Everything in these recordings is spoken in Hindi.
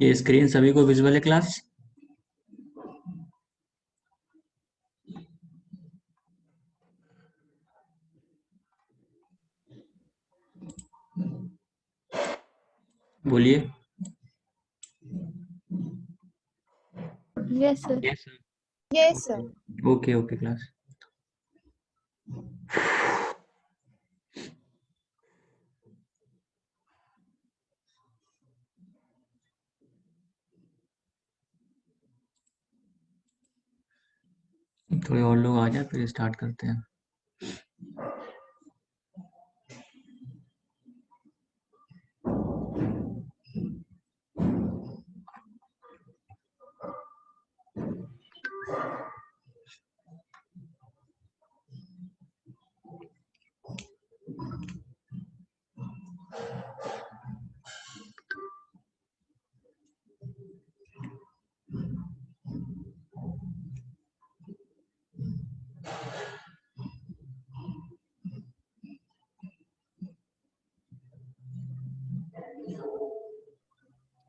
ये स्क्रीन सभी को विजुअल है क्लास? बोलिए। Yes, sir. Yes, sir. Yes, sir. Okay okay class. थोड़े और लोग आ जाए फिर स्टार्ट करते हैं।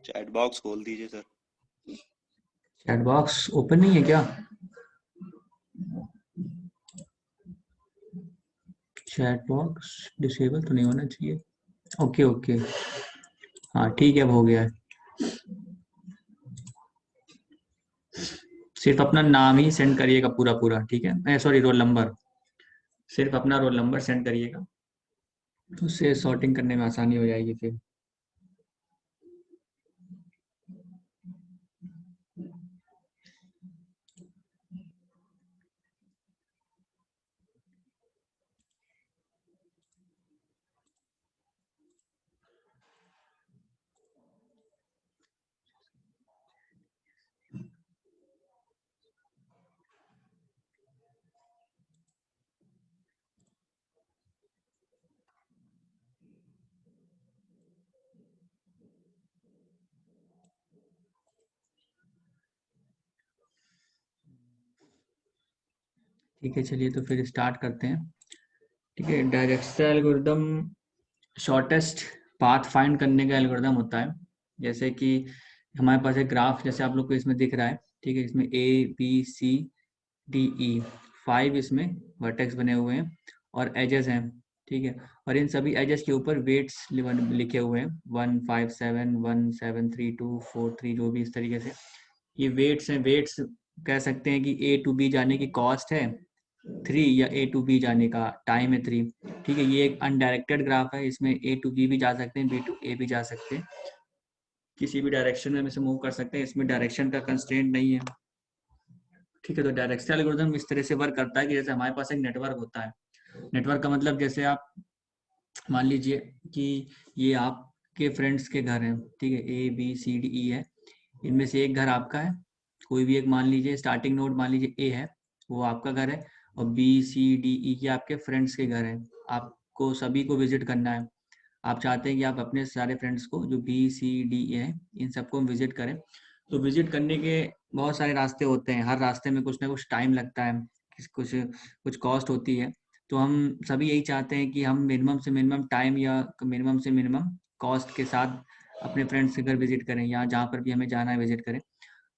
चैट बॉक्स खोल दीजिए सर। चैट बॉक्स ओपन नहीं है क्या? चैट बॉक्स डिसेबल तो नहीं होना चाहिए। ओके ओके, हाँ ठीक है, अब हो गया है। सिर्फ अपना नाम ही सेंड करिएगा पूरा पूरा, ठीक है? Sorry, roll number. सिर्फ अपना रोल नंबर सेंड करिएगा, तो उससे सॉर्टिंग करने में आसानी हो जाएगी फिर। ठीक है, चलिए तो फिर स्टार्ट करते हैं। ठीक है, directional algorithm shortest path find करने का एल्गोरिदम होता है। जैसे कि हमारे पास एक ग्राफ जैसे आप लोग को इसमें दिख रहा है, ठीक है? इसमें ABCDE 5 इसमें वर्टेक्स बने हुए हैं और एजेस हैं, ठीक है? और इन सभी एजेस के ऊपर वेट्स लिखे हुए हैं, 1 5 7 1 7 3 2 4 3, जो भी इस तरीके से ये वेट्स हैं। वेट्स कह सकते हैं कि A to B जाने की कॉस्ट है 3, या A to B जाने का टाइम है 3, ठीक है? ये एक अनडायरेक्टेड ग्राफ है, इसमें A to B भी जा सकते हैं, B to A भी जा सकते हैं, किसी भी डायरेक्शन में हम इसे मूव कर सकते हैं, इसमें डायरेक्शन का कंस्ट्रेंट नहीं है, ठीक है? तो डायरेक्शनल एल्गोरिथम इस तरह से वर्क करता है कि जैसे हमारे पास एक नेटवर्क होता है। नेटवर्क का मतलब जैसे आप मान लीजिए कि ये आपके फ्रेंड्स के घर हैं, ठीक है? ABCDE है, इनमें से एक घर आपका है, कोई भी एक मान लीजिए, स्टार्टिंग नोड मान लीजिए A है, वो आपका घर है, और BCDE के आपके फ्रेंड्स के घर हैं। आपको सभी को विजिट करना है, आप चाहते हैं कि आप अपने सारे फ्रेंड्स को जो BCDE हैं इन सबको विजिट करें। तो विजिट करने के बहुत सारे रास्ते होते हैं, हर रास्ते में कुछ ना कुछ टाइम लगता है, कुछ कुछ कॉस्ट होती है। तो हम सभी यही चाहते हैं कि हम मिनिमम से मिनिमम टाइम या मिनिमम से मिनिमम कॉस्ट के साथ अपने फ्रेंड्स के घर विजिट करें, या जहाँ पर भी हमें जाना है विजिट करें।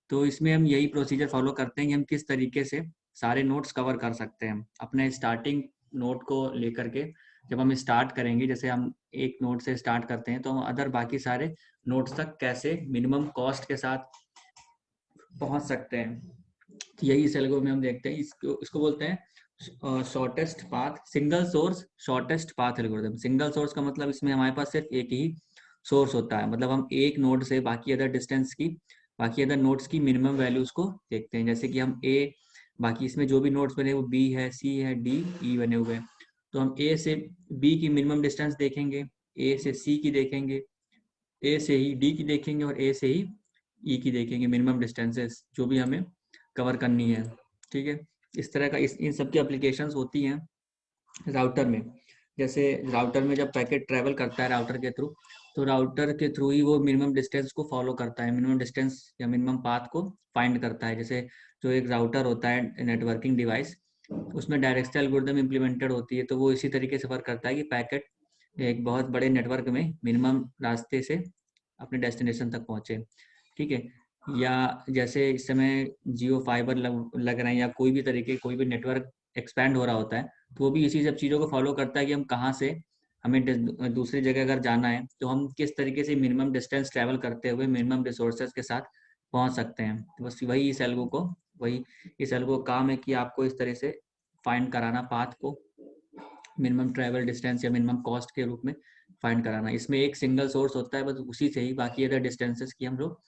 तो इसमें हम यही प्रोसीजर फॉलो करते हैं कि हम किस तरीके से सारे नोट्स कवर कर सकते हैं अपने स्टार्टिंग नोट को लेकर के। जब हम स्टार्ट करेंगे, जैसे हम एक नोट से स्टार्ट करते हैं, तो हम अदर बाकी सारे नोट्स तक कैसे मिनिमम कॉस्ट के साथ पहुंच सकते हैं। तो यही इस एल्गोरिथम में हम देखते हैं, इसको इसको बोलते हैं shortest path, single source shortest path algorithm. Single source का मतलब इसमें हमारे पास सिर्फ एक ही सोर्स होता है, मतलब हम एक नोड से बाकी अदर नोड्स की मिनिमम वैल्यूज को देखते हैं। जैसे कि हम बाकी इसमें जो भी नोड्स बने वो B है, C है, D, E बने हुए हैं, तो हम A से B की मिनिमम डिस्टेंस देखेंगे, A से C की देखेंगे, A से ही D की देखेंगे, और A से ही E की देखेंगे, मिनिमम डिस्टेंसेस जो भी हमें कवर करनी है, ठीक है? इस तरह का इन सब की एप्लीकेशंस होती हैं राउटर में। जैसे राउटर में जब पैकेट ट्रैवल करता है राउटर के थ्रू, तो राउटर के थ्रू ही वो मिनिमम डिस्टेंस को फॉलो करता है, मिनिमम डिस्टेंस या मिनिमम पाथ को फाइंड करता है। जैसे जो एक राउटर होता है नेटवर्किंग डिवाइस, उसमें डायरेक्शनल एल्गोरिथम इम्प्लीमेंटेड होती है, तो वो इसी तरीके से वर्क करता है कि पैकेट एक बहुत बड़े नेटवर्क में मिनिमम रास्ते से अपने डेस्टिनेशन तक पहुंचे, ठीक है। या जैसे इस समय जियो फाइबर लग रहे हैं या कोई भी तरीके कोई भी नेटवर्क एक्सपैंड हो रहा होता है, तो वो भी इसी सब चीज़ों को फॉलो करता है कि हम कहाँ से हमें दूसरी जगह अगर जाना है तो हम किस तरीके से मिनिमम डिस्टेंस ट्रैवल करते हुए मिनिमम रिसोर्सेज के साथ पहुंच सकते हैं। तो बस वही इस एल्गो का काम है कि आपको इस तरह से फाइंड कराना पाथ को मिनिमम ट्रैवल डिस्टेंस या मिनिमम कॉस्ट के रूप में फाइंड कराना। इसमें एक सिंगल सोर्स होता है, बस उसी से ही बाकी अदर डिस्टेंसेस की हम लोग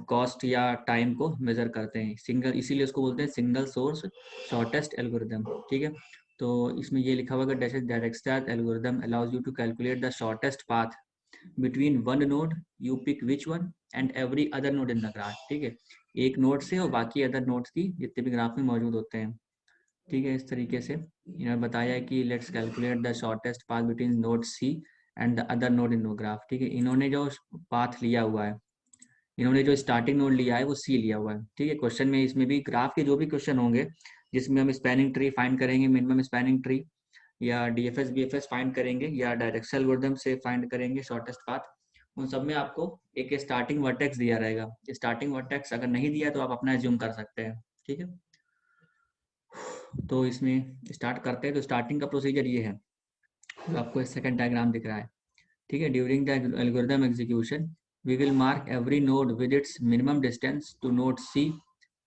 कॉस्ट या टाइम को मेजर करते हैं। सिंगल, इसीलिए उसको बोलते हैं सिंगल सोर्स शॉर्टेस्ट एल्गोरिदम, ठीक है। तो इसमें ये लिखा हुआ है directional algorithm allows you to calculate the shortest path between one node, you pick which one and every other node in the graph, ठीक है। एक नोड से और बाकी अदर नोड्स की जितने भी ग्राफ में मौजूद होते हैं, ठीक है। इस तरीके से इन्होंने बताया कि let's calculate the shortest path between node C and the other node in no graph, ठीक है। इन्होंने जो पाथ लिया हुआ है, इन्होंने जो स्टार्टिंग नोड लिया है वो सी लिया हुआ है, ठीक है। क्वेश्चन में इसमें भी ग्राफ के जो भी क्वेश्चन होंगे जिसमें हम स्पैनिंग ट्री फाइंड करेंगे, मिनिमम स्पैनिंग ट्री या डीएफएस बीएफएस फाइंड करेंगे या डायरेक्शनल एल्गोरिथम से फाइंड करेंगे शॉर्टेस्ट पाथ, उन सब में आपको एक स्टार्टिंग वर्टेक्स दिया रहेगा। स्टार्टिंग वर्टेक्स अगर नहीं दिया तो आप अपना एज्यूम कर सकते हैं, ठीक है। तो इसमें स्टार्ट करते हैं, तो स्टार्टिंग का प्रोसीजर ये है जो आपको सेकंड डायग्राम दिख रहा है, ठीक है। During the algorithm execution we will mark every node with its minimum distance to node C.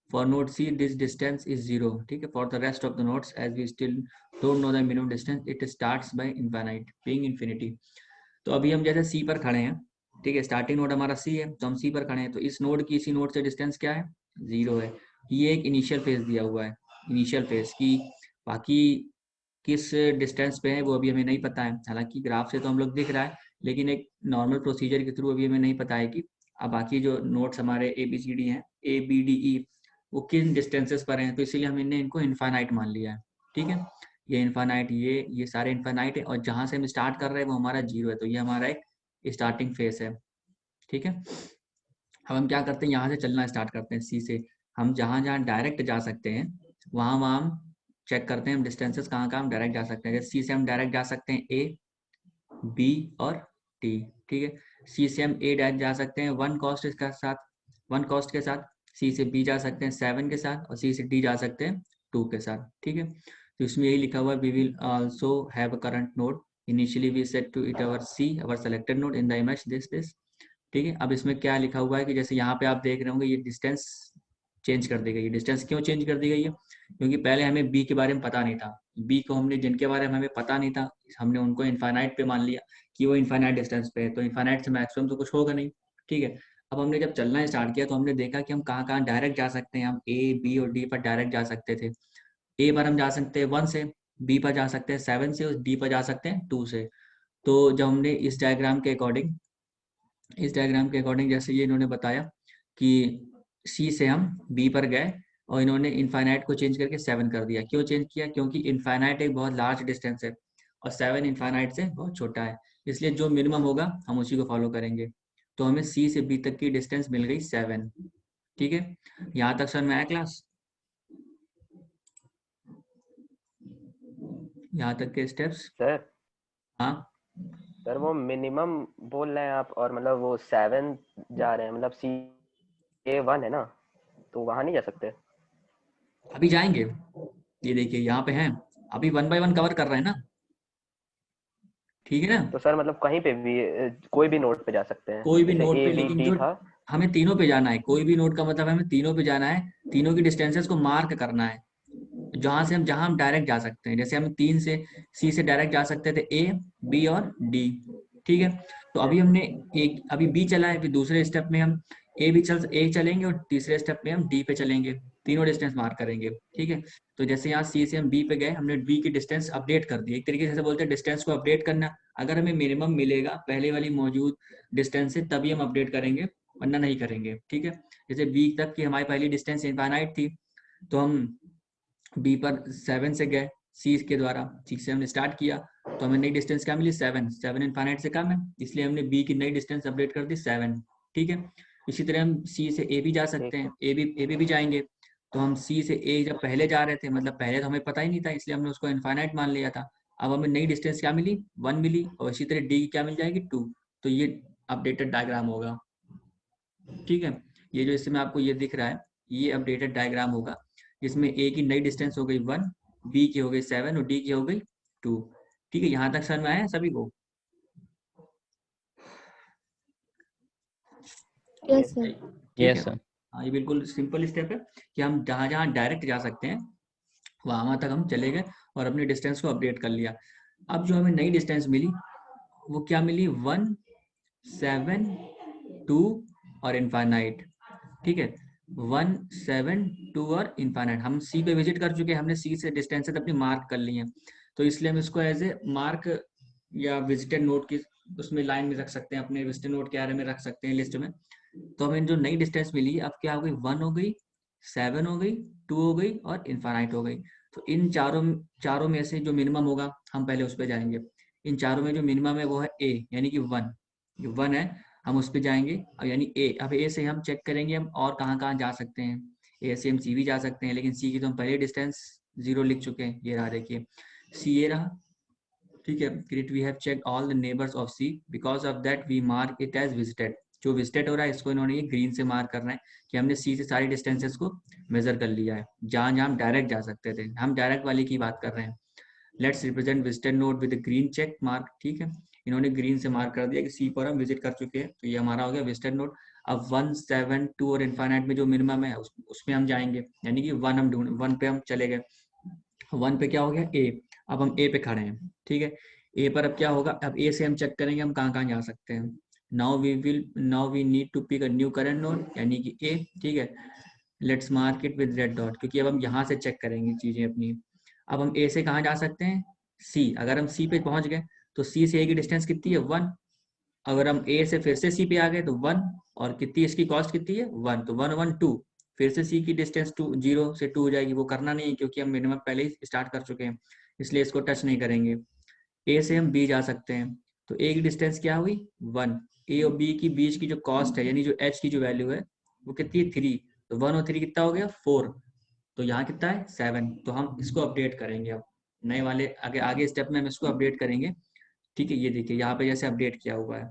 For node C, this distance is 0. ठीक है. For the rest of the nodes, as we still don't know the minimum distance, it starts by infinite, being infinity. तो अभी हम जैसे C पर खड़े हैं, ठीक है। स्टार्टिंग नोड हमारा C है, तो हम C पर खड़े हैं, तो इस नोड की इसी नोड से डिस्टेंस क्या है, 0 है। ये एक इनिशियल फेज दिया हुआ है, इनिशियल फेज की बाकी किस डिस्टेंस पे है वो अभी हमें नहीं पता है। हालांकि ग्राफ से तो हम लोग दिख रहा है, लेकिन एक नॉर्मल प्रोसीजर के थ्रू अभी हमें नहीं पता है कि अब बाकी जो नोट्स हमारे ABCD हैं, ABDE, वो किन डिस्टेंसेस पर हैं। तो इसीलिए हमने इनको इनफाइनाइट मान लिया है, ठीक है। ये इनफाइनाइट, ये सारे इनफाइनाइट है, और जहाँ से हम स्टार्ट कर रहे हैं वो हमारा 0 है, तो ये हमारा एक स्टार्टिंग फेस है, ठीक है। अब हम क्या करते हैं, यहाँ से चलना स्टार्ट करते हैं C से। हम जहाँ जहाँ डायरेक्ट जा सकते हैं वहाँ वहाँ हम चेक करते हैं हम डिस्टेंसेस कहाँ कहाँ हम डायरेक्ट जा सकते हैं। जैसे C से हम डायरेक्ट जा सकते हैं A, B और T, ठीक है। C से हम A डायरेक्ट जा सकते हैं वन कॉस्ट के साथ, C से B जा सकते हैं 7 के साथ, और C से D जा सकते हैं 2 के साथ, ठीक है। तो इसमें यही लिखा हुआ है, we will also have a current node, initially we set to it our C, our selected node in the image this, ठीक है। अब इसमें क्या लिखा हुआ है कि जैसे यहाँ पे आप देख रहे होंगे ये डिस्टेंस चेंज कर दी गई है। डिस्टेंस क्यों चेंज कर दी गई है, क्योंकि पहले हमें बी के बारे में पता नहीं था। बी को हमने, जिनके बारे में हमें पता नहीं था, हमने उनको इनफाइनाइट पे मान लिया कि वो इनफाइनाइट डिस्टेंस पे है, तो इनफाइनाइट से मैक्सिमम तो कुछ होगा नहीं, ठीक है। अब हमने जब चलना स्टार्ट किया तो हमने देखा कि हम कहाँ कहाँ डायरेक्ट जा सकते हैं। हम A, B और D पर डायरेक्ट जा सकते थे। A पर हम जा सकते हैं 1 से, B पर जा सकते हैं 7 से, और D पर जा सकते हैं 2 से। तो जब हमने इस डायग्राम के अकॉर्डिंग जैसे ये इन्होंने बताया कि C से हम B पर गए और इन्होंने इनफाइनाइट को चेंज करके 7 कर दिया। क्यों चेंज किया, क्योंकि इनफाइनाइट एक बहुत लार्ज डिस्टेंस है और 7 इनफाइनाइट से बहुत छोटा है, इसलिए जो मिनिमम होगा हम उसी को फॉलो करेंगे। तो हमें C से B तक की डिस्टेंस मिल गई 7, ठीक है। यहाँ तक समझ में आया क्लास, यहाँ तक के स्टेप्स? सर हाँ सर वो मिनिमम बोल रहे हैं आप, और मतलब वो 7 जा रहे हैं, मतलब CA1 है ना, तो वहां नहीं जा सकते? अभी जाएंगे, ये देखिए यहाँ पे हैं, अभी 1 बाय 1 कवर कर रहे हैं ना, ठीक है ना। तो सर मतलब कहीं पे भी कोई भी नोड पे जा सकते हैं, कोई भी जैसे नोड पे, लेकिन ABD जो था। हमें तीनों पे जाना है, कोई भी नोड का मतलब है हमें तीनों पे जाना है, तीनों की डिस्टेंसेस को मार्क करना है जहां हम डायरेक्ट जा सकते हैं। जैसे हम 3 से C से डायरेक्ट जा सकते थे A, B और D, ठीक है। तो अभी हमने अभी B चला है, फिर दूसरे स्टेप में हम A चलेंगे और तीसरे स्टेप में हम D पे चलेंगे, तीनों डिस्टेंस मार्क करेंगे, ठीक है। तो जैसे यहाँ C से हम B पे गए, हमने D की डिस्टेंस अपडेट कर दी। एक तरीके से बोलते हैं डिस्टेंस को अपडेट करना। अगर हमें मिनिमम मिलेगा पहले वाली मौजूद डिस्टेंस से तभी हम अपडेट करेंगे, वरना नहीं करेंगे, ठीक है। जैसे B तक की हमारी पहली डिस्टेंस इनफाइनाइट थी, तो हम B पर 7 से गए, सी के द्वारा, ठीक से हमने स्टार्ट किया तो हमें नई डिस्टेंस क्या मिली 7, 7 इनफाइनाइट से कम है, इसलिए हमने बी की नई डिस्टेंस अपडेट कर दी 7, ठीक है। इसी तरह हम सी से ए भी जा सकते हैं, ए भी जाएंगे, तो हम सी से ए जब पहले जा रहे थे, मतलब पहले तो हमें पता ही नहीं था, इसलिए हमने उसको इनफाइनाइट मान लिया था। अब हमें नई डिस्टेंस क्या मिली 1 मिली, और इसी तरह डी की क्या मिल जाएगी 2, तो ये अपडेटेड डायग्राम होगा, ठीक है। ये जो इसमें आपको ये दिख रहा है ये अपडेटेड डायग्राम होगा, जिसमें ए की नई डिस्टेंस हो गई 1, बी की हो गई 7 और डी की हो गई 2, ठीक है। यहाँ तक समझ में आया सभी को? Yes sir. ठीक है। हाँ, ये बिल्कुल सिंपल स्टेप है कि हम जहाँ जहाँ डायरेक्ट जा सकते हैं वहाँ तक हम चले गए और अपनी डिस्टेंस को अपडेट कर लिया। अब जो हमें नई डिस्टेंस मिली वो क्या मिली 1, 7, 2 और इनफाइनाइट, ठीक है। 1, 7, 2 और इनफाइनाइट। हम सी पे विजिट कर चुके हैं, हमने सी से डिस्टेंसेस अपनी मार्क कर ली हैं, तो इसलिए हम इसको एज ए मार्क या विजिटेड नोट की उसमें लाइन में रख सकते हैं, अपने विजिटेड नोट के आरे में रख सकते हैं लिस्ट में। तो हमें जो नई डिस्टेंस मिली अब क्या हो गई 1 हो गई, 7 हो गई, 2 हो गई और इनफाइनाइट हो गई। तो इन चारों में से जो मिनिमम होगा हम पहले उस पर जाएंगे। इन चारों में जो मिनिमम है वो है ए, यानी कि 1, जो 1 है हम उस पर जाएंगे। अब यानी ए, अब ए से हम चेक करेंगे हम और कहाँ कहाँ जा सकते हैं। ए से हम सी भी जा सकते हैं, लेकिन सी की तो हम पहले डिस्टेंस 0 लिख चुके हैं, ये रहा देखिए सी ये रहा, ठीक है। Great, we have check all the neighbours of C, because of that we mark it as visited. जो विजिटेड हो रहा है इसको इन्होंने ये ग्रीन से मार्क करना है कि हमने सी से सारी डिस्टेंसेस को मेजर कर लिया है, जहाँ जहाँ हम डायरेक्ट जा सकते थे, हम डायरेक्ट वाली की बात कर रहे हैं। Let's represent visited node with green check mark, ठीक है। इन्होंने ग्रीन से मार्क कर दिया कि सी पर हम विजिट कर चुके हैं, तो ये हमारा हो गया विजिटेड नोड। अब 1, 7, 2 और इनफाइनाइट में जो मिनिमम है उसमें हम जाएंगे, यानी कि 1 हम ढूंढ 1 पे हम चले गए। 1 पे क्या हो गया ए, अब हम ए पे खड़े हैं, ठीक है। ए पर अब क्या होगा, अब ए से हम चेक करेंगे हम कहाँ कहाँ जा सकते हैं। Now we need to pick a new current node, यानी कि ए, ठीक है। Let's mark it with red dot, क्योंकि अब हम यहाँ से चेक करेंगे चीजें अपनी। अब हम ए से कहाँ जा सकते हैं, सी। अगर हम सी पे पहुंच गए तो सी से ए की डिस्टेंस कितनी है 1। अगर हम ए से फिर से सी पे आ गए तो 1, और कितनी इसकी कॉस्ट कितनी है 1, तो 1, 1, 2। फिर से सी की डिस्टेंस 2, 0 से 2 हो जाएगी, वो करना नहीं है क्योंकि हम मिनिमम पहले ही स्टार्ट कर चुके हैं, इसलिए इसको टच नहीं करेंगे। ए से हम बी जा सकते हैं, तो ए की डिस्टेंस क्या हुई 1। ए और बी की बीच की जो कॉस्ट है, यानी जो एच की जो वैल्यू है वो कितनी है 3, तो 1 और 3 कितना हो गया 4, तो यहाँ कितना है 7। तो हम इसको अपडेट करेंगे, अब नए वाले आगे आगे स्टेप में हम इसको अपडेट करेंगे, ठीक है। ये देखिए यहाँ पे जैसे अपडेट किया हुआ है,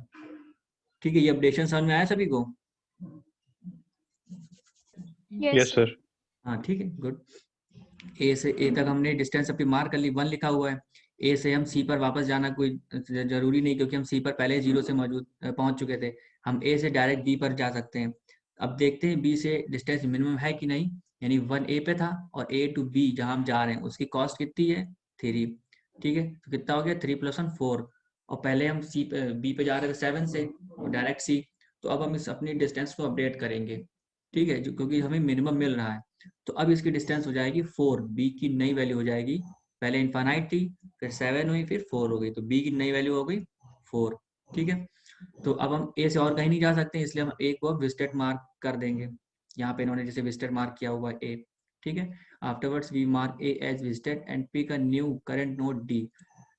ठीक है। ये अपडेशन समझ में आया सभी को? Yes sir. हाँ, ठीक है, गुड। ए से ए तक हमने डिस्टेंस अपनी मार्क कर ली, 1 लिखा हुआ है। ए से हम सी पर वापस जाना कोई जरूरी नहीं, क्योंकि हम सी पर पहले 0 से मौजूद पहुंच चुके थे। हम ए से डायरेक्ट बी पर जा सकते हैं। अब देखते हैं बी से डिस्टेंस मिनिमम है कि नहीं, यानी 1 ए पे था और ए टू बी जहां हम जा रहे हैं उसकी कॉस्ट कितनी है 3, ठीक है। तो कितना हो गया 3 + 1 4, और पहले हम बी पे जा रहे थे 7 से और डायरेक्ट सी। तो अब हम इस अपनी डिस्टेंस को अपडेट करेंगे, ठीक है, क्योंकि हमें मिनिमम मिल रहा है। तो अब इसकी डिस्टेंस हो जाएगी 4, बी की नई वैल्यू हो जाएगी, पहले इनफाइनाइट थी, फिर 7 हुई, फिर 4 हो गई, तो बी की नई वैल्यू हो गई 4, ठीक है। तो अब हम ए से और कहीं नहीं जा सकते, इसलिए हम ए को विजिटेड मार्क कर देंगे। यहाँ पे इन्होंने जैसे विजिटेड मार्क किया हुआ है ए, ठीक है। Afterwards we mark A as visited and pick a new current node D.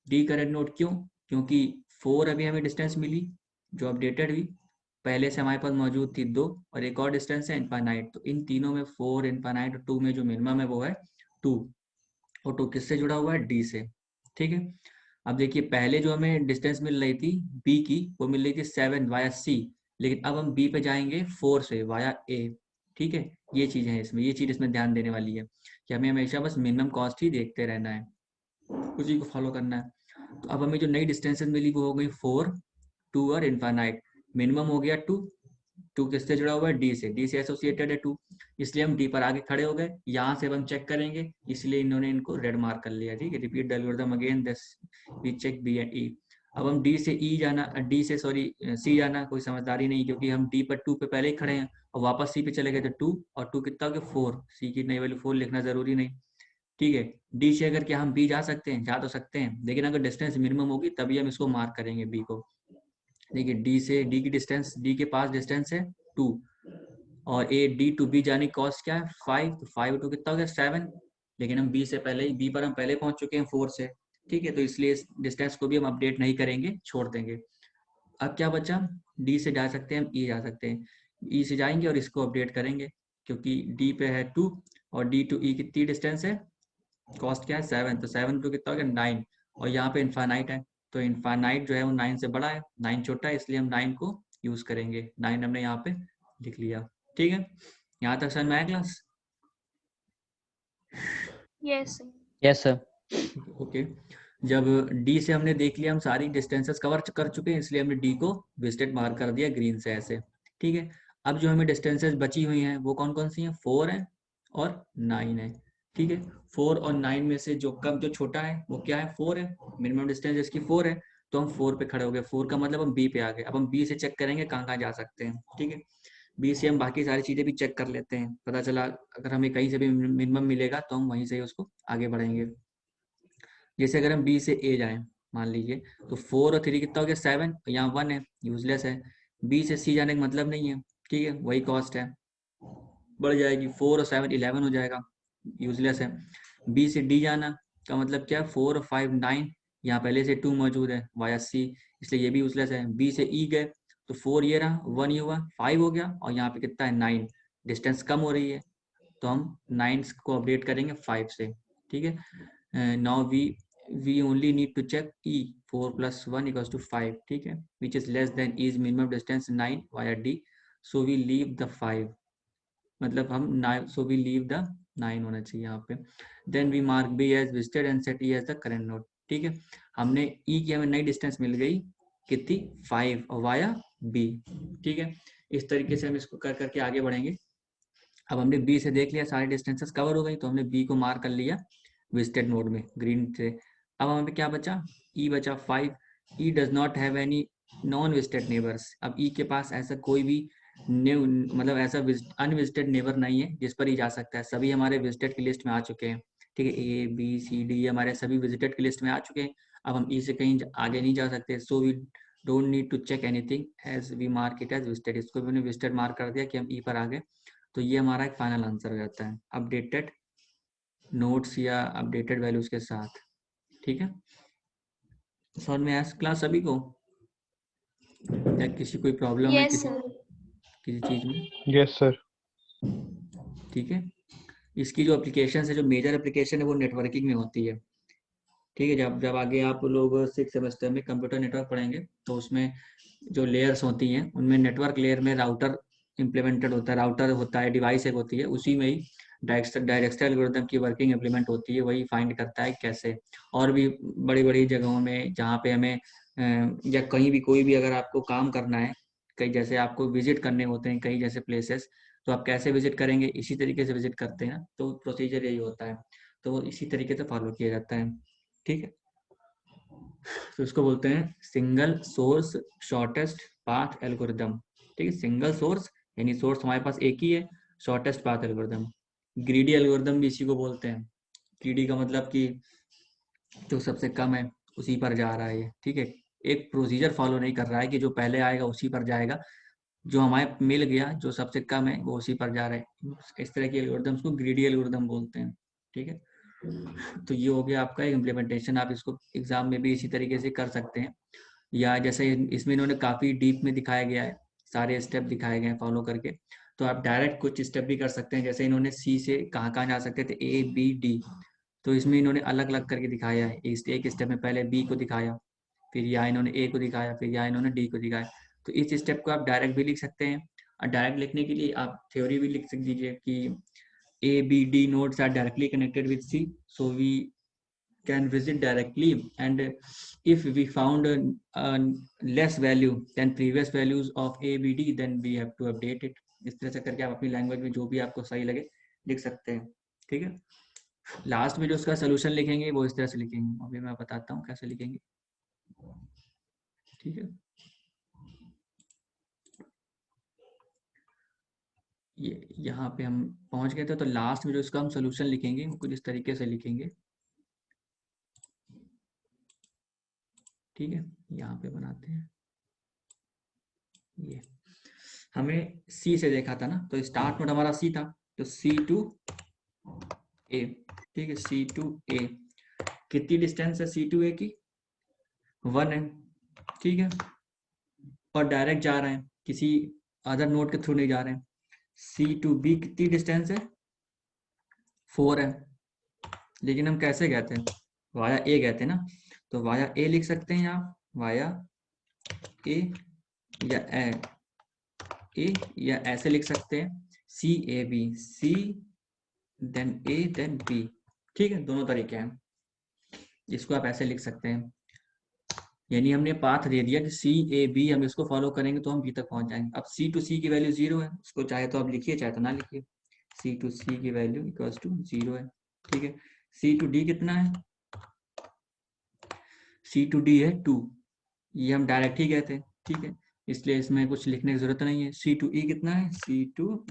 D current node क्यों, क्योंकि 4 अभी हमें डिस्टेंस मिली जो अपडेटेड हुई, पहले से हमारे पास मौजूद थी 2 और एक और डिस्टेंस है इनफाइनाइट। तो इन तीनों में 4, इनफाइनाइट और 2 में जो मिनिमम है वो है 2, और 2 किससे जुड़ा हुआ है डी से, ठीक है। अब देखिए पहले जो हमें डिस्टेंस मिल रही थी बी की वो मिल रही थी 7 वाया सी, लेकिन अब हम बी पे जाएंगे 4 से वाया ए, ठीक है। ये चीजें हैं इसमें, ये चीज इसमें ध्यान देने वाली है कि हमें हमेशा बस मिनिमम कॉस्ट ही देखते रहना है, उसी को फॉलो करना है। तो अब हमें जो नई डिस्टेंसेस मिली वो हो गई 4, 2 और इनफाइनाइट। मिनिमम हो गया 2, 2 किससे जुड़ा हुआ है डी से, डी से एसोसिएटेड है 2, इसलिए हम डी पर आगे खड़े हो गए। यहाँ से हम चेक करेंगे, इसलिए इन्होंने इनको रेड मार्क कर लिया, ठीक है। Repeat the algorithm again, this we check B and E. अब हम डी से ई जाना, डी से सॉरी सी जाना कोई समझदारी नहीं, क्योंकि हम डी पर 2 पे पहले ही खड़े हैं और वापस सी पे चले गए तो 2 और 2 कितना हो गया 4, सी की नई वैल्यू 4 लिखना जरूरी नहीं, ठीक है। डी से अगर क्या हम बी जा सकते हैं, जा तो सकते हैं, लेकिन अगर डिस्टेंस मिनिमम होगी तभी हम इसको मार्क करेंगे बी को। देखिए डी से डी की डिस्टेंस, डी के पास डिस्टेंस है 2, और ए डी टू बी जाने की कॉस्ट क्या है 5, तो 5 टू कितना हो गया 7, लेकिन हम बी से पहले ही, बी पर हम पहले पहुंच चुके हैं 4 से, ठीक है, तो इसलिए इस डिस्टेंस को भी हम अपडेट नहीं करेंगे, छोड़ देंगे। अब क्या बचा, डी से जा सकते हैं हम, ई जा सकते हैं, ई से जाएंगे और इसको अपडेट करेंगे, क्योंकि डी पे है 2 और डी टू ई कितनी डिस्टेंस है, कॉस्ट क्या है 7, तो 7 टू कितना हो गया 9, और यहाँ पे इनफाइनाइट है, तो इनफाइनाइट जो है वो 9 से बड़ा है, 9 छोटा है, इसलिए हम 9 को यूज करेंगे। 9 हमने यहाँ पे लिख लिया, ठीक है, यहाँ तक समझ में आया class? Yes, sir. Yes sir. Okay, जब डी से हमने देख लिया, हम सारी डिस्टेंसेस कवर कर चुके हैं, इसलिए हमने डी को विजिटेड मार्क कर दिया ग्रीन से ऐसे, ठीक है। अब जो हमें डिस्टेंसेस बची हुई हैं वो कौन कौन सी हैं, 4 है और 9 है, ठीक है। 4 और 9 में से जो कम, जो छोटा है वो क्या है, 4 है, मिनिमम डिस्टेंस इसकी 4 है, तो हम 4 पे खड़े हो गए, 4 का मतलब हम बी पे आ गए। अब हम बी से चेक करेंगे कहाँ कहाँ जा सकते हैं, ठीक है। बी से हम बाकी सारी चीजें भी चेक कर लेते हैं, पता चला अगर हमें कहीं से भी मिनिमम मिलेगा तो हम वहीं से उसको आगे बढ़ेंगे। जैसे अगर हम बी से ए जाएं, मान लीजिए, तो 4 और 3 कितना हो गया 7, यहाँ 1 है, यूजलेस है। बी से सी जाने का मतलब नहीं है, ठीक है, वही कॉस्ट है, बढ़ जाएगी, 4 और 7 11 हो जाएगा, यूजलेस है। बी से डी जाना का मतलब क्या है, 4 और 5 9, यहाँ पहले से 2 मौजूद है वाया सी, इसलिए ये भी यूजलेस है। बी से ई गए तो 4 ये रहा, 1 ये हुआ, 5 हो गया, और यहाँ पे कितना है 9, डिस्टेंस कम हो रही है, तो हम 9 को अपडेट करेंगे 5 से, ठीक है। Now we only need to check E, 4 plus 1 equals to 5, ठीक है, which is less than E's minimum distance 9 via D, so we leave the 5, मतलब हम 9, so we leave the 9 होना चाहिए यहाँ पे। Then we mark B as visited and set E as the current node, ठीक है। हमने E की हमें नई डिस्टेंस मिल गई कितनी, 5 और वाया B, ठीक है। इस तरीके से हम इसको कर करके आगे बढ़ेंगे। अब हमने बी से देख लिया, सारी डिस्टेंसेस कवर हो गई, तो हमने बी को मार्क कर लिया विजिटेड नोड में ग्रीन से। अब हमें क्या बचा, ई बचा 5, E does not have any non visited neighbours. अब ई के पास ऐसा कोई भी न्यू, मतलब ऐसा अनविजिटेड नेबर नहीं है जिस पर ही जा सकता है, सभी हमारे विजिटेड की लिस्ट में आ चुके हैं, ठीक है, ए बी सी डी हमारे सभी विजिटेड की लिस्ट में आ चुके हैं। अब हम ई से कहीं आगे नहीं जा सकते, so we don't need to check anything as we mark it as visited, इसको भी हमने विजिटेड मार्क कर दिया कि हम ई पर आ गए, तो ये हमारा एक फाइनल आंसर हो जाता है अपडेटेड नोट्स या अपडेटेड वैल्यूज के साथ, ठीक है। समझ में आया क्लास सभी को, या किसी कोई प्रॉब्लम है Yes, किसी sir. किसी चीज में, यस सर। ठीक है। इसकी जो एप्लीकेशन है, जो मेजर एप्लीकेशन है वो नेटवर्किंग में होती है, ठीक है। जब जब आगे आप लोग 6 सेमेस्टर में कंप्यूटर नेटवर्क पढ़ेंगे तो उसमें जो लेयर्स होती हैं उनमें नेटवर्क लेयर में राउटर इम्प्लीमेंटेड होता है, राउटर होता है, डिवाइस एक होती है, उसी में ही डायरेक्शनल एल्गोरिथम की वर्किंग इम्प्लीमेंट होती है, वही फाइंड करता है कैसे। और भी बड़ी बड़ी जगहों में जहाँ पे हमें या कहीं भी कोई भी अगर आपको काम करना है, कहीं जैसे आपको विजिट करने होते हैं कई जैसे प्लेसेस, तो आप कैसे विजिट करेंगे, इसी तरीके से विजिट करते हैं ना, तो प्रोसीजर यही होता है, तो वो इसी तरीके से फॉलो किया जाता है, ठीक है। तो इसको बोलते हैं single source shortest path algorithm, ठीक है। सिंगल सोर्स यानी सोर्स हमारे पास एक ही है, shortest path algorithm. Greedy algorithm भी इसी को बोलते हैं, ग्रीडी का मतलब कि जो सबसे कम है उसी पर जा रहा है, ठीक है, एक प्रोसीजर फॉलो नहीं कर रहा है कि जो पहले आएगा उसी पर जाएगा, जो हमारे मिल गया जो सबसे कम है वो उसी पर जा रहा है, इस तरह की एल्गोरिदम्स को ग्रीडी एल्गोरिदम बोलते हैं, ठीक है। तो ये हो गया आपका इम्प्लीमेंटेशन, आप इसको एग्जाम में भी इसी तरीके से कर सकते हैं, या जैसे इसमें इन्होंने काफ़ी डीप में दिखाया गया है, सारे स्टेप दिखाए गए हैं फॉलो करके, तो आप डायरेक्ट कुछ स्टेप भी कर सकते हैं, जैसे इन्होंने सी से कहाँ कहाँ जा सकते थे, ए बी डी, तो इसमें इन्होंने अलग अलग करके दिखाया है, एक स्टेप में पहले बी को दिखाया, फिर यहाँ इन्होंने ए को दिखाया, फिर यहाँ इन्होंने डी को दिखाया, तो इस स्टेप को आप डायरेक्ट भी लिख सकते हैं, और डायरेक्ट लिखने के लिए आप थ्योरी भी लिख सक दीजिए कि A, B, D nodes are directly connected with C, so we can visit directly, and if we found a less value than previous values of A, B, D, then we have to update it. इस तरह से करके आप अपनी लैंग्वेज में जो भी आपको सही लगे लिख सकते हैं, ठीक है। लास्ट में जो उसका सोल्यूशन लिखेंगे वो इस तरह से लिखेंगे, अभी मैं बताता हूँ कैसे लिखेंगे, ठीक है। ये यहाँ पे हम पहुंच गए थे, तो लास्ट में जो इसका हम सोल्यूशन लिखेंगे वो कुछ इस तरीके से लिखेंगे, ठीक है। यहाँ पे बनाते हैं, ये हमें सी से देखा था ना, तो स्टार्ट नोड हमारा सी था, तो सी टू ए, ठीक है, सी टू ए। कितनी डिस्टेंस है सी टू ए की? 1 है, ठीक है, और डायरेक्ट जा रहे हैं, किसी अदर नोड के थ्रू नहीं जा रहे हैं। सी टू बी कितनी डिस्टेंस है? 4 है, लेकिन हम कैसे कहते हैं? वाया ए कहते हैं ना, तो वाया ए लिख सकते हैं आप, वाया ए या ऐसे लिख सकते हैं, C A B, C then A then B, ठीक है, दोनों तरीके हैं। इसको आप ऐसे लिख सकते हैं, यानी हमने पाथ दे दिया कि सी ए बी, हम इसको फॉलो करेंगे तो हम बी तक पहुंच जाएंगे। अब सी टू सी की वैल्यू 0 है, उसको चाहे तो आप लिखिए चाहे तो ना लिखिए, सी टू सी की वैल्यू इक्वल्स टू 0 है, ठीक है। सी टू डी कितना है? सी टू डी है 2, ये हम डायरेक्ट ही कहते हैं, ठीक है, इसलिए इसमें कुछ लिखने की जरूरत नहीं है। सी टू ई कितना है? सी टू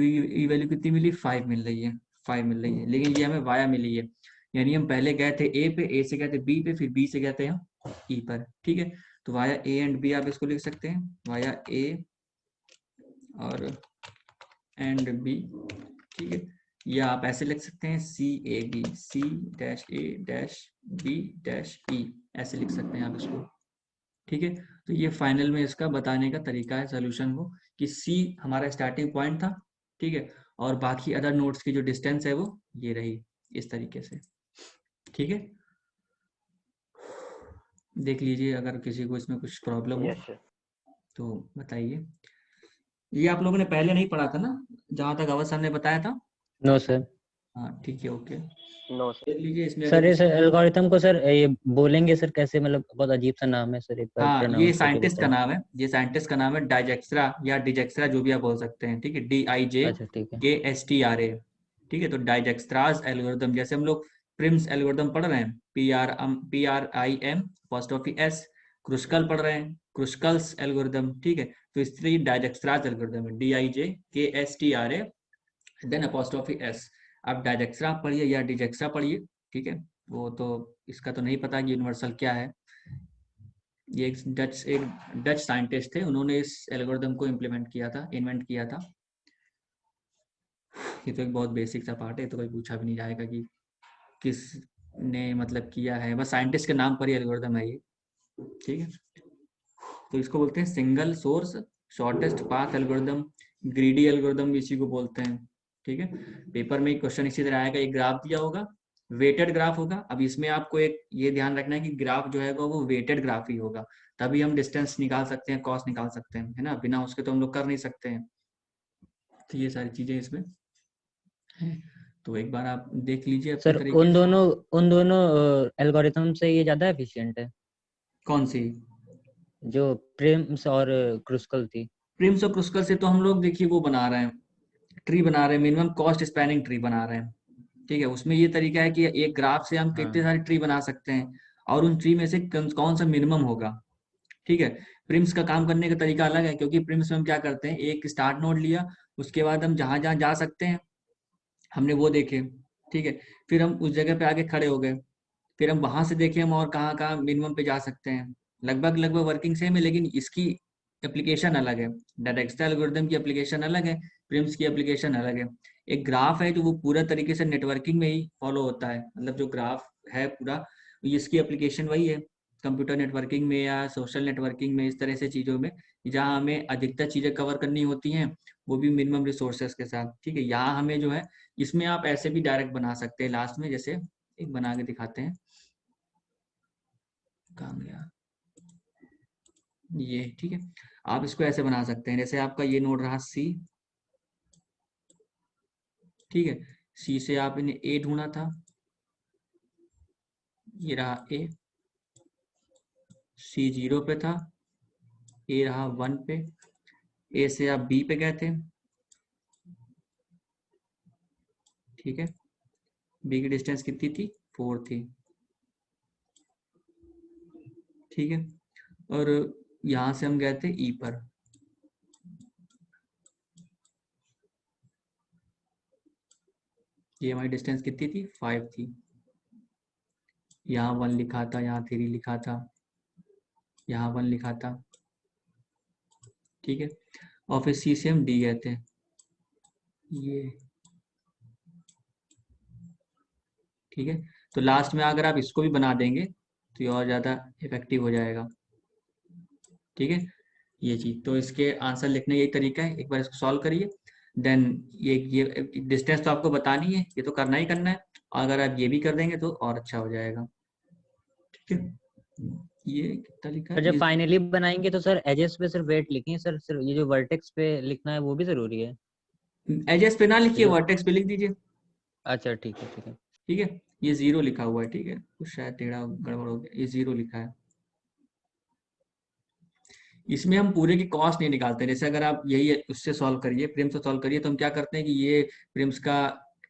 ई वैल्यू कितनी मिली? 5 मिल रही है, 5 मिल रही है, लेकिन ये हमें वाया मिली है, यानी हम पहले गए थे ए पे, ए से गए थे बी पे, फिर बी से गए थे हम ई पर, ठीक है। तो वाया ए एंड बी आप इसको लिख सकते हैं, वाया ए और एंड बी, ठीक है, या आप ऐसे लिख सकते हैं C A B, C dash A dash B dash E, ऐसे लिख सकते हैं आप इसको, ठीक है। तो ये फाइनल में इसका बताने का तरीका है सोल्यूशन को, कि सी हमारा स्टार्टिंग पॉइंट था, ठीक है, और बाकी अदर नोड्स की जो डिस्टेंस है वो ये रही, इस तरीके से, ठीक है। देख लीजिए अगर किसी को इसमें कुछ प्रॉब्लम हो यस सर। तो बताइए। ये आप लोगों ने पहले नहीं पढ़ा था ना, जहाँ तक अवध सर ने बताया था? No sir. हाँ ठीक है, ओके, नो सर। देख लीजिए इसमें सर अगर इस एल्गोरिथम को सर ये बोलेंगे सर कैसे, मतलब बहुत अजीब सा नाम है सर, एक बार हाँ, ये प्रोनाउंस करके साइंटिस्ट का बताएं। नाम है, ये साइंटिस्ट का नाम है डाइजेक्स्ट्रा या डिजेक्स्ट्रा, जो भी आप बोल सकते हैं, ठीक है, अच्छा ठीक है। DIJKSTRA, ठीक है। तो डाइजेक्स्ट्राज एल्गोरिथम, जैसे हम लोग प्रिम्स एल्गोरिथम पढ़ रहे हैं, PRIM अपोस्ट्रोफी S, क्रुस्कल पढ़ रहे हैं, क्रुस्कल्स एल्गोरिथम, ठीक है। तो इस तरह डाइजेक्स्ट्राज एल्गोरिथम है, DIJKSTRA देन अपोस्ट्रोफी S। आप डाइजेक्स्ट्रा पढ़िए या डिजेक्स्ट्रा पढ़िए, ठीक है, वो तो इसका तो नहीं पता कि यूनिवर्सल क्या है। ये एक डच साइंटिस्ट थे, उन्होंने इस एल्गोरिथम को इम्प्लीमेंट किया था, इन्वेंट किया था। ये तो एक बहुत बेसिक सा पार्ट है, तो कोई पूछा भी नहीं जाएगा कि किसने मतलब किया है, बस साइंटिस्ट के नाम पर ही एल्गोरिथम है ये, ठीक है। तो इसको बोलते हैं single source shortest path algorithm, greedy algorithm भी इसी को बोलते हैं, ठीक है। पेपर में एक क्वेश्चन इसी तरह आएगा, एक ग्राफ दिया होगा, वेटेड ग्राफ होगा। अब इसमें आपको एक ये ध्यान रखना है कि ग्राफ जो है वो वेटेड ग्राफ ही होगा, तभी हम डिस्टेंस निकाल सकते हैं, कॉस्ट निकाल सकते हैं, है ना, बिना उसके तो हम लोग कर नहीं सकते हैं। तो ये सारी चीजें इसमें है, तो एक बार आप देख लीजिए अपने सर तरीके से। उन दोनों एल्गोरिथम से ये ज्यादा एफिशिएंट है, कौन सी? जो प्रिम्स और क्रुस्कल थी? प्रिम्स और क्रुस्कल से तो हम लोग देखिए वो बना रहे हैं, ट्री बना रहे हैं, मिनिमम कॉस्ट स्पैनिंग ट्री बना रहे हैं, ठीक है। उसमें ये तरीका है कि एक ग्राफ से हम कितने सारे ट्री बना सकते हैं, और उन ट्री में से कौन सा मिनिमम होगा, ठीक है। प्रिम्स का काम करने का तरीका अलग है, क्योंकि प्रिम्स में हम क्या करते हैं, एक स्टार्ट नोड लिया, उसके बाद हम जहां जहां जा सकते हैं हमने वो देखे, ठीक है, फिर हम उस जगह पे आके खड़े हो गए, फिर हम वहां से देखें हम और कहाँ कहाँ मिनिमम पे जा सकते हैं। लगभग लगभग वर्किंग सेम है, लेकिन इसकी एप्लीकेशन अलग है, डायरेक्स्ट्रा एल्गोरिथम की एप्लीकेशन अलग है, प्रिम्स की एप्लीकेशन अलग है। एक ग्राफ है जो वो पूरा तरीके से नेटवर्किंग में ही फॉलो होता है, मतलब जो ग्राफ है पूरा, इसकी एप्लीकेशन वही है कंप्यूटर नेटवर्किंग में या सोशल नेटवर्किंग में, इस तरह से चीज़ों में जहाँ हमें अधिकतर चीज़ें कवर करनी होती हैं, वो भी मिनिमम रिसोर्सेज के साथ, ठीक है। यहाँ हमें जो है, इसमें आप ऐसे भी डायरेक्ट बना सकते हैं लास्ट में, जैसे एक बना के दिखाते हैं, काम गया ये, ठीक है। आप इसको ऐसे बना सकते हैं, जैसे आपका ये नोड रहा C, ठीक है, C से आप इन्हें A ढूंढना था, ये रहा A, C 0 पे था, A रहा 1 पे, A से आप B पे गए थे, ठीक है, B की डिस्टेंस कितनी थी? 4 थी, ठीक है। और यहाँ से हम गए थे E पर, ये हमारी डिस्टेंस कितनी थी? 5 थी, यहाँ 1 लिखा था, यहाँ 3 लिखा था, यहाँ 1 लिखा था, ठीक है। और फिर C से हम D गए थे, ये ठीक है, तो लास्ट में अगर आप इसको भी बना देंगे तो ये और ज़्यादा इफेक्टिव हो जाएगा। ठीक है, ये चीज़, तो इसके आंसर लिखने यही तरीका है, एक बार इसको सॉल्व करिए। देन ये डिस्टेंस तो आपको बतानी है, ये तो करना ही करना है, अगर आप ये भी कर देंगे तो और अच्छा हो जाएगा। ठीक है, ये कितना लिखा सर है जब ये, फाइनली बनाएंगे तो सर एजेस पे सिर्फ वेट लिखें सर, सिर्फ ये जो वर्टेक्स पे लिखना है वो भी जरूरी है? एजेस पे ना ये लिखिए, जो वर्टेक्स पे लिख दीजिए। अच्छा ठीक है ठीक है। ठीक है, ये 0 लिखा हुआ है, ठीक है, कुछ शायद टेढ़ा गड़बड़ हो गया, ये 0 लिखा है। इसमें हम पूरे की कॉस्ट नहीं निकालते, जैसे अगर आप यही उससे सॉल्व करिए, प्रिम्स से सॉल्व करिए, तो हम क्या करते हैं कि ये प्रिम्स का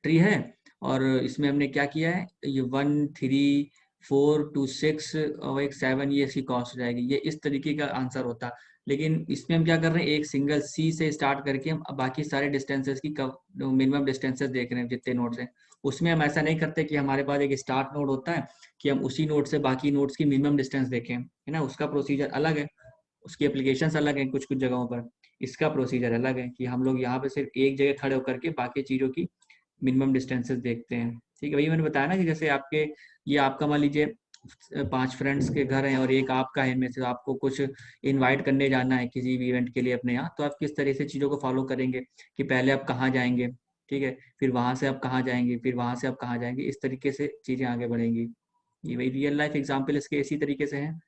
ट्री है और इसमें हमने क्या किया है, ये 1 3 4 2 6 और एक 7, ये इसकी कॉस्ट हो जाएगी, ये इस तरीके का आंसर होता है। लेकिन इसमें हम क्या कर रहे हैं, एक सिंगल सी से स्टार्ट करके हम बाकी सारे डिस्टेंसेस की मिनिमम डिस्टेंसेस देख रहे हैं जितने नोट्स हैं। उसमें हम ऐसा नहीं करते कि हमारे पास एक स्टार्ट नोड होता है कि हम उसी नोड से बाकी नोड्स की मिनिमम डिस्टेंस देखें, है ना, उसका प्रोसीजर अलग है, उसकी एप्लीकेशंस अलग हैं कुछ कुछ जगहों पर, इसका प्रोसीजर अलग है कि हम लोग यहाँ पे सिर्फ एक जगह खड़े होकर के बाकी चीज़ों की मिनिमम डिस्टेंसेस देखते हैं। ठीक है, वही मैंने बताया ना कि जैसे आपके, ये आपका मान लीजिए 5 फ्रेंड्स के घर हैं और एक आपका है, इनमें से आपको कुछ इनवाइट करने जाना है किसी भी इवेंट के लिए अपने यहाँ, तो आप किस तरह से चीज़ों को फॉलो करेंगे कि पहले आप कहाँ जाएंगे, ठीक है, फिर वहाँ से आप कहाँ जाएंगे, फिर वहाँ से आप कहाँ जाएंगे, इस तरीके से चीज़ें आगे बढ़ेंगी। ये वही रियल लाइफ एग्जाम्पल इसके इसी तरीके से हैं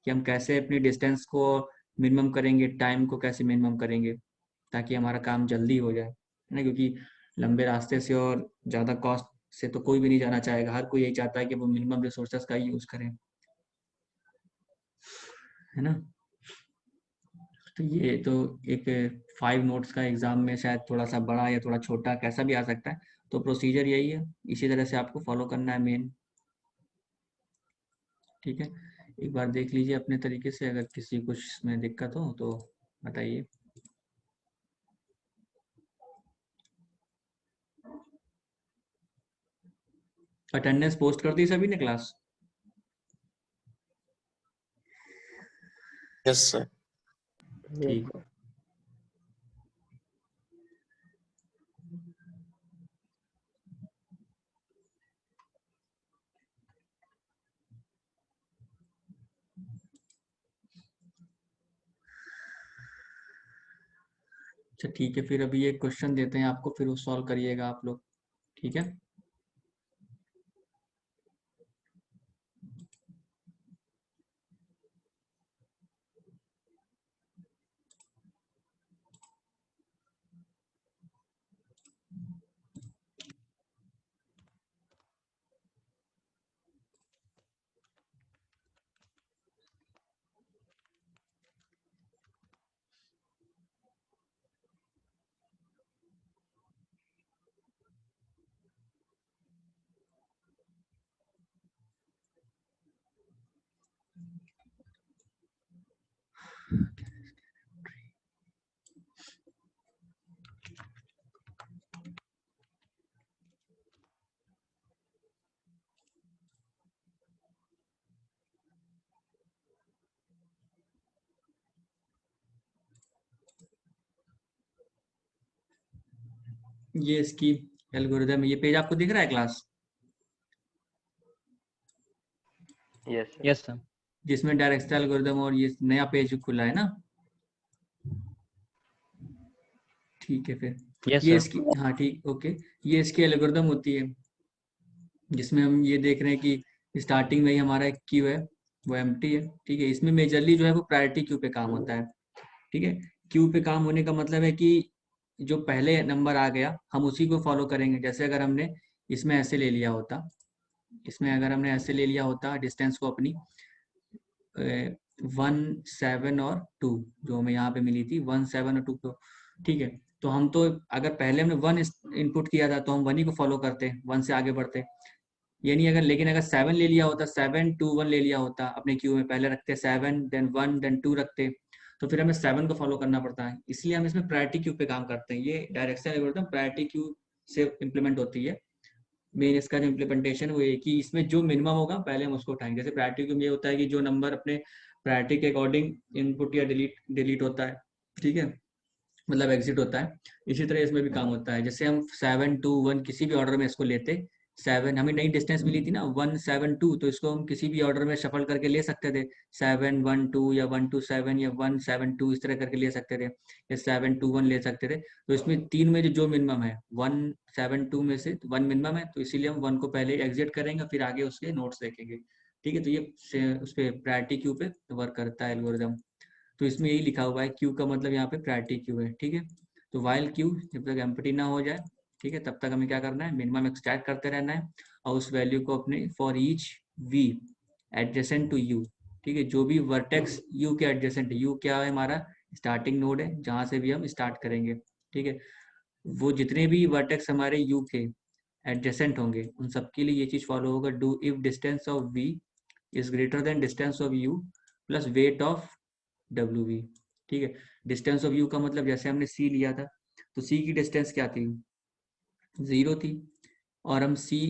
कि हम कैसे अपनी डिस्टेंस को मिनिमम करेंगे, टाइम को कैसे मिनिमम करेंगे ताकि हमारा काम जल्दी हो जाए, है ना, क्योंकि लंबे रास्ते से और ज़्यादा कॉस्ट से तो कोई भी नहीं जाना चाहेगा, हर कोई यही चाहता है कि वो मिनिमम रिसोर्सेज का यूज़ करें, है ना। तो ये तो एक 5 नोट्स का एग्जाम में शायद थोड़ा सा बड़ा या थोड़ा छोटा कैसा भी आ सकता है, तो प्रोसीजर यही है, इसी तरह से आपको फॉलो करना है मेन। ठीक है, एक बार देख लीजिए अपने तरीके से, अगर किसी कुछ में दिक्कत हो तो बताइए। अटेंडेंस पोस्ट कर दी सभी ने क्लास? Yes sir. ठीक, अच्छा ठीक है, फिर अभी एक क्वेश्चन देते हैं आपको, फिर वो सॉल्व करिएगा आप लोग। ठीक है, ये इसकी एल्गोरिदम, ये पेज आपको दिख रहा है class, yes sir. Yes sir. जिसमें डायरेक्शनल एल्गोरिदम और ये नया पेज खुला है ना? ठीक है, फिर यस ये सर। इसकी, हाँ ठीक, ओके, ये इसकी एल्गोरिदम होती है जिसमें हम ये देख रहे हैं कि स्टार्टिंग में ही हमारा एक क्यू है वो एम्प्टी है। ठीक है, इसमें मेजरली जो है वो प्रायोरिटी क्यू पे काम होता है। ठीक है, क्यू पे काम होने का मतलब है कि जो पहले नंबर आ गया हम उसी को फॉलो करेंगे। जैसे अगर हमने इसमें ऐसे ले लिया होता, इसमें अगर हमने ऐसे ले लिया होता डिस्टेंस को अपनी 1 7 और 2, जो हमें यहाँ पे मिली थी 1 7 और 2 को, ठीक है, तो हम तो अगर पहले हमने 1 इनपुट किया था तो हम 1 ही को फॉलो करते, 1 से आगे बढ़ते, ये नहीं। अगर लेकिन अगर 7 ले लिया होता, 7 2 1 ले लिया होता अपने क्यू में, पहले रखते 7 देन 1 देन 2 रखते, तो फिर हमें 7 को फॉलो करना पड़ता है। इसलिए हम इसमें प्रायोरिटी क्यू पे काम करते हैं। ये डायरेक्शन एल्गोरिथम प्रायोरिटी क्यू से इम्प्लीमेंट होती है। मेन इसका जो इम्प्लीमेंटेशन वो है कि इसमें जो मिनिमम होगा पहले हम उसको उठाएंगे। जैसे प्रायोरिटी क्यू में ये होता है कि जो नंबर अपने प्रायोरिटी के अकॉर्डिंग इनपुट या डिलीट होता है, ठीक है, मतलब एग्जिट होता है, इसी तरह इसमें भी काम होता है। जैसे हम 7 2 1 किसी भी ऑर्डर में इसको लेते, 7, हमें नई डिस्टेंस मिली थी ना 1 7 2, तो इसको हम किसी भी ऑर्डर में शफल करके ले सकते थे, 7 1 2 या 1 2 7 या 1 7 2 इस तरह करके ले सकते थे, या 7 2 1 ले सकते थे। तो इसमें तीन में जो मिनिमम है 1 7 2 में से 1 मिनिमम है, तो इसीलिए हम 1 को पहले एग्जिट करेंगे, फिर आगे उसके नोट्स देखेंगे। ठीक है, तो ये उस पर प्रायोरिटी क्यू पे वर्क करता है एल्गोरिदम। तो इसमें यही लिखा हुआ है, क्यू का मतलब यहाँ पे प्रायोरिटी क्यू है। ठीक है, तो वाइल क्यू जब तक एम्प्टी ना हो जाए, ठीक है, तब तक हमें क्या करना है, मिनिमम एक्सट्रैक्ट करते रहना है, और उस वैल्यू को अपने for each v adjacent to u, ठीक है, जो भी वर्टेक्स यू के एडजेसेंट, यू क्या है हमारा स्टार्टिंग नोड है जहां से भी हम स्टार्ट करेंगे। ठीक है, वो जितने भी वर्टेक्स हमारे यू के एडजेसेंट होंगे उन सबके लिए ये चीज फॉलो होगा, do if distance of v is greater than distance of u plus weight of W v. ठीक है, डिस्टेंस ऑफ यू का मतलब जैसे हमने सी लिया था, तो सी की डिस्टेंस क्या थी, 0 थी, और हम सी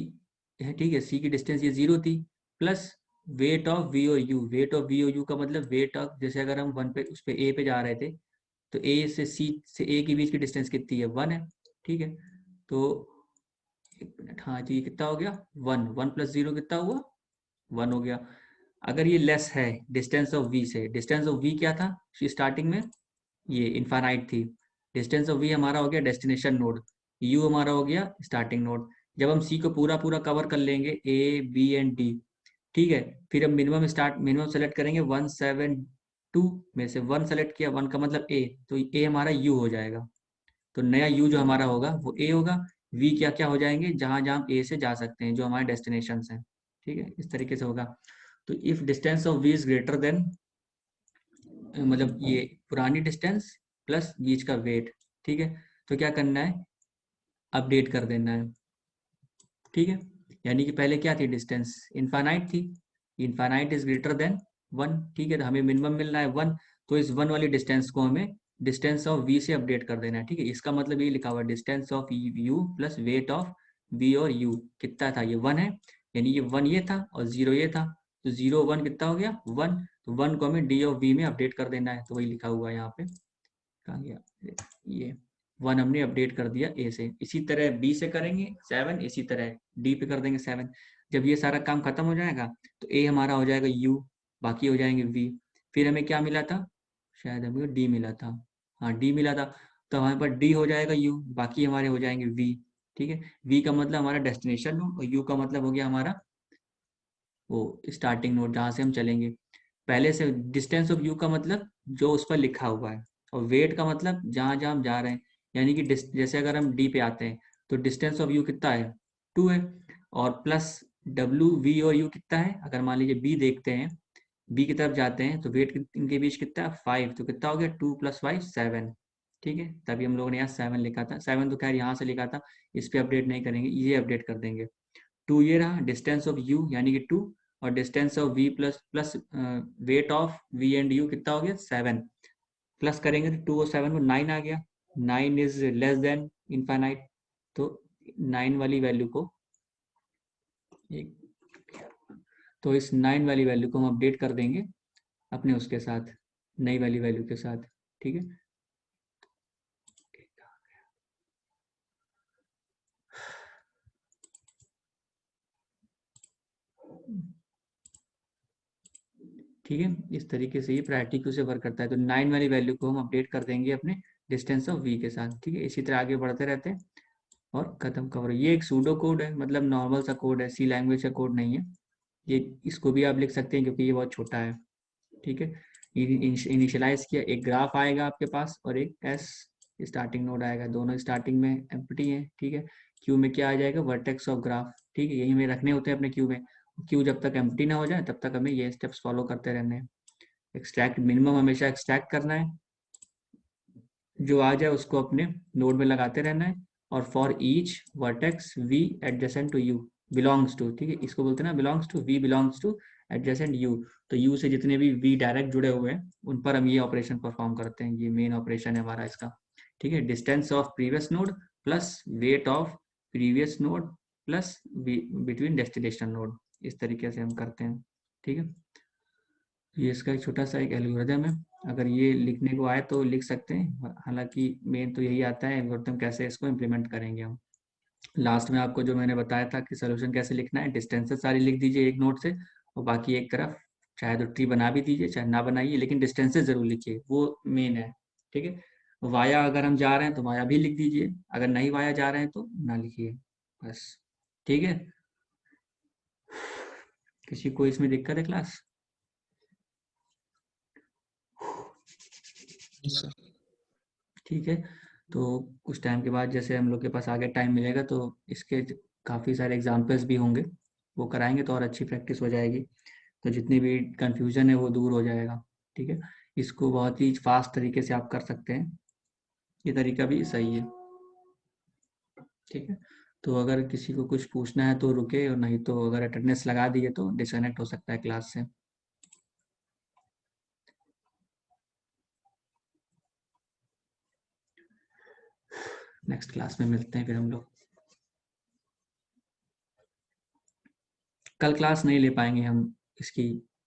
है, ठीक है, सी की डिस्टेंस ये 0 थी, प्लस वेट ऑफ वी और यू। वेट ऑफ वी और यू का मतलब वेट ऑफ, जैसे अगर हम 1 पे उस पे ए पे जा रहे थे, तो ए से सी से ए के बीच की डिस्टेंस कितनी है, 1 है। ठीक है, तो एक मिनट, हाँ जी, कितना हो गया, 1, 1 प्लस 0 कितना हुआ, 1 हो गया। अगर ये लेस है डिस्टेंस ऑफ वी से, डिस्टेंस ऑफ वी क्या था स्टार्टिंग में, ये इनफाइनाइट थी, डिस्टेंस ऑफ वी हमारा हो गया डेस्टिनेशन नोड, यू हमारा हो गया स्टार्टिंग नोड। जब हम सी को पूरा पूरा कवर कर लेंगे, ए बी एंड डी, ठीक है, फिर हम मिनिमम सेलेक्ट करेंगे 1 7 2 में से 1 सेलेक्ट किया, 1 का मतलब ए, तो ए हमारा यू हो जाएगा, तो नया यू जो हमारा होगा वो ए होगा। वी क्या क्या हो जाएंगे, जहां जहां ए से जा सकते हैं जो हमारे डेस्टिनेशन हैं। ठीक है, इस तरीके से होगा। तो if distance of v is greater than, मतलब ये पुरानी डिस्टेंस प्लस बीच का वेट, ठीक है, तो क्या करना है, अपडेट कर देना है। ठीक है, यानी कि पहले क्या थी डिस्टेंस, इनफाइनाइट थी, इनफाइनाइट इज ग्रेटर देन 1, ठीक है, तो हमें मिनिमम मिलना है 1, तो इस 1 वाली डिस्टेंस को हमें डिस्टेंस ऑफ वी से अपडेट कर देना है। ठीक है, इसका मतलब ये लिखा हुआ है distance of u plus weight of v और यू कितना था, ये 1 है, यानी ये 1 ये था और 0 ये था, तो 0 1 कितना हो गया, 1, तो 1 को हमें डी ऑफ वी में अपडेट कर देना है, तो वही लिखा हुआ है यहाँ पे, कहाँ गया ये 1 हमने अपडेट कर दिया ए से। इसी तरह बी से करेंगे 7, इसी तरह डी पे कर देंगे 7। जब ये सारा काम खत्म हो जाएगा तो ए हमारा हो जाएगा यू, बाकी हो जाएंगे वी। फिर हमें क्या मिला था, शायद हमें डी मिला था, हाँ डी मिला था, तो हमारे पास डी हो जाएगा यू, बाकी हमारे हो जाएंगे वी। ठीक है, वी का मतलब हमारा डेस्टिनेशन नोड और यू का मतलब हो गया हमारा वो स्टार्टिंग नोड जहाँ से हम चलेंगे। पहले से डिस्टेंस ऑफ यू का मतलब जो उस पर लिखा हुआ है, और वेट का मतलब जहाँ जहाँ हम जा रहे हैं, यानी कि जैसे अगर हम डी पे आते हैं तो डिस्टेंस ऑफ यू कितना है, 2 है, और प्लस डब्ल्यू वी और यू कितना है, अगर मान लीजिए बी देखते हैं, बी की तरफ जाते हैं तो वेट इनके बीच कितना है, 5, तो कितना हो गया 2 + 5 7। ठीक है, तभी हम लोगों ने यहाँ 7 लिखा था, 7 तो खैर यहाँ से लिखा था, इस पर अपडेट नहीं करेंगे, ये अपडेट कर देंगे। 2 ये रहा डिस्टेंस ऑफ यू यानी कि 2, और distance of v plus plus weight of v and u कितना हो गया 7, प्लस करेंगे तो 2 और 7 को 9 आ गया, 9 इज लेस देन इनफाइनाइट, तो 9 वाली वैल्यू को एक, तो इस 9 वाली वैल्यू को हम अपडेट कर देंगे अपने उसके साथ, नई वाली वैल्यू के साथ। ठीक है, ठीक है, इस तरीके से ये प्रायोरिटी क्यू से वर्क करता है। तो 9 वाली वैल्यू को हम अपडेट कर देंगे अपने डिस्टेंस ऑफ वी के साथ। ठीक है, इसी तरह आगे बढ़ते रहते हैं और खत्म कवर। ये एक सूडो कोड है, मतलब नॉर्मल सा कोड है, सी लैंग्वेज का कोड नहीं है ये, इसको भी आप लिख सकते हैं क्योंकि ये बहुत छोटा है। ठीक है, इनिशियलाइज किया, एक ग्राफ आएगा आपके पास और एक एस स्टार्टिंग नोड आएगा, दोनों स्टार्टिंग में एम्प्टी है। ठीक है, क्यू में क्या आ जाएगा, वर्टेक्स ऑफ ग्राफ। ठीक है, यही हमें रखने होते हैं अपने क्यू में, क्यू जब तक एम्प्टी ना हो जाए तब तक हमें ये स्टेप्स फॉलो करते रहने हैं। एक्सट्रैक्ट मिनिमम हमेशा एक्सट्रैक्ट करना है, जो आ जाए उसको अपने नोड में लगाते रहना है, और for each vertex v adjacent to u belongs to, ठीक है, इसको बोलते हैं ना belongs to, v belongs to adjacent u, तो यू से जितने भी वी डायरेक्ट जुड़े हुए हैं उन पर हम ये ऑपरेशन परफॉर्म करते हैं, ये मेन ऑपरेशन है हमारा इसका। ठीक है, distance of previous node plus weight of previous node plus between destination node, इस तरीके से हम करते हैं। ठीक है, ये इसका एक छोटा सा एक एल्गोरिदम है, अगर ये लिखने को आए तो लिख सकते हैं, हालांकि मेन तो यही आता है एल्गोरिदम कैसे इसको इम्प्लीमेंट करेंगे हम। लास्ट में आपको जो मैंने बताया था कि सोल्यूशन कैसे लिखना है, डिस्टेंसेस सारी लिख दीजिए एक नोट से, और बाकी एक तरफ चाहे तो ट्री बना भी दीजिए चाहे ना बनाइए, लेकिन डिस्टेंसेस जरूर लिखिए, वो मेन है। ठीक है, वाया अगर हम जा रहे हैं तो वाया भी लिख दीजिए, अगर नहीं वाया जा रहे हैं तो ना लिखिए, बस। ठीक है, किसी को इसमें दिक्कत है क्लास? ठीक है, तो कुछ टाइम के बाद जैसे हम लोग के पास आगे टाइम मिलेगा तो इसके काफ़ी सारे एग्जाम्पल्स भी होंगे, वो कराएंगे तो और अच्छी प्रैक्टिस हो जाएगी, तो जितनी भी कंफ्यूजन है वो दूर हो जाएगा। ठीक है, इसको बहुत ही फास्ट तरीके से आप कर सकते हैं, ये तरीका भी सही है। ठीक है, तो अगर किसी को कुछ पूछना है तो रुके, और नहीं तो अगर अटेंडेंस लगा दिए तो डिसकनेक्ट हो सकता है क्लास से। नेक्स्ट क्लास में मिलते हैं फिर हम लोग। कल क्लास नहीं ले पाएंगे हम इसकी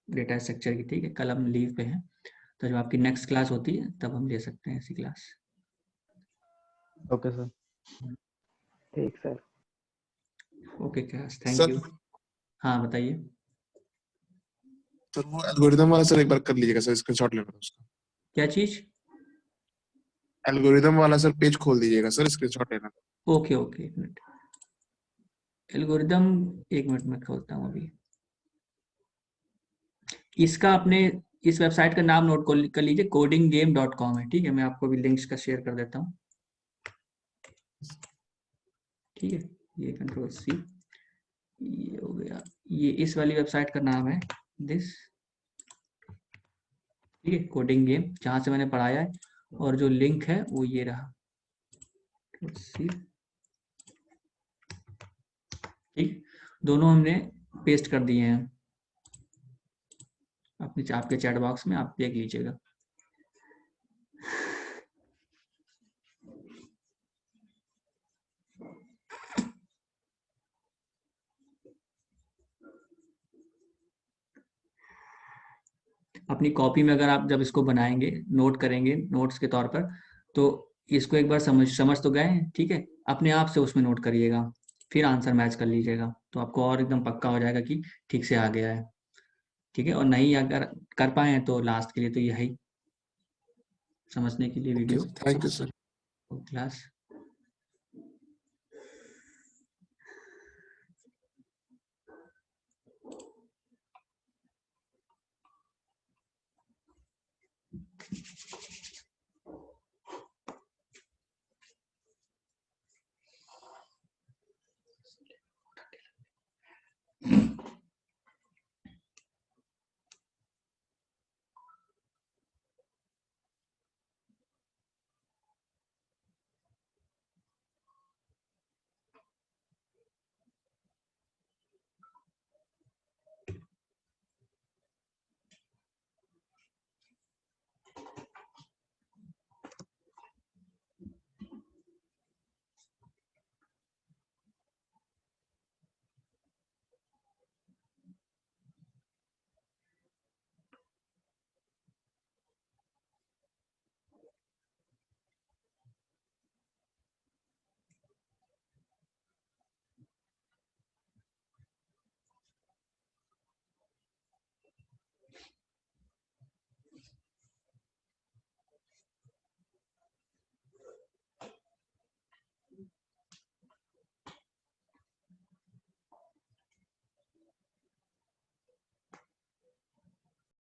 डेटा स्ट्रक्चर की, ठीक है, कल हम लीव पे हैं, तो जब आपकी नेक्स्ट क्लास होती है तब हम ले सकते हैं ऐसी क्लास। Okay sir. ठीक sir. Okay class, thank sir you. हाँ बताइए। सर वो एल्गोरिदम वाला सर एक बार कर लीजिएगा सर, स्क्रीनशॉट लेना था उसका। क्या चीज? एल्गोरिदम वाला सर पेज खोल दीजिएगा सर, स्क्रीनशॉट लेना था। ओके ओके, एक मिनट, एल्गोरिदम, एक मिनट में खोलता हूँ अभी। इसका अपने इस वेबसाइट का नाम नोट कर लीजिए, codinggame.com है, ठीक है, मैं आपको भी लिंक्स का शेयर कर देता हूँ। ठीक है, ये कंट्रोल सी, ये हो गया, ये इस वाली वेबसाइट का नाम है दिस, ठीक है, कोडिंग गेम, जहां से मैंने पढ़ाया है, और जो लिंक है वो ये रहा, ठीक, दोनों हमने पेस्ट कर दिए हैं अपने आपके चैट बॉक्स में, आप देख लीजिएगा। अपनी कॉपी में अगर आप जब इसको बनाएंगे, नोट करेंगे नोट्स के तौर पर, तो इसको एक बार समझ तो गए, ठीक है, अपने आप से उसमें नोट करिएगा, फिर आंसर मैच कर लीजिएगा, तो आपको और एकदम पक्का हो जाएगा कि ठीक से आ गया है। ठीक है, और नहीं अगर कर पाए तो लास्ट के लिए तो यही समझने के लिए video thank you sir. Class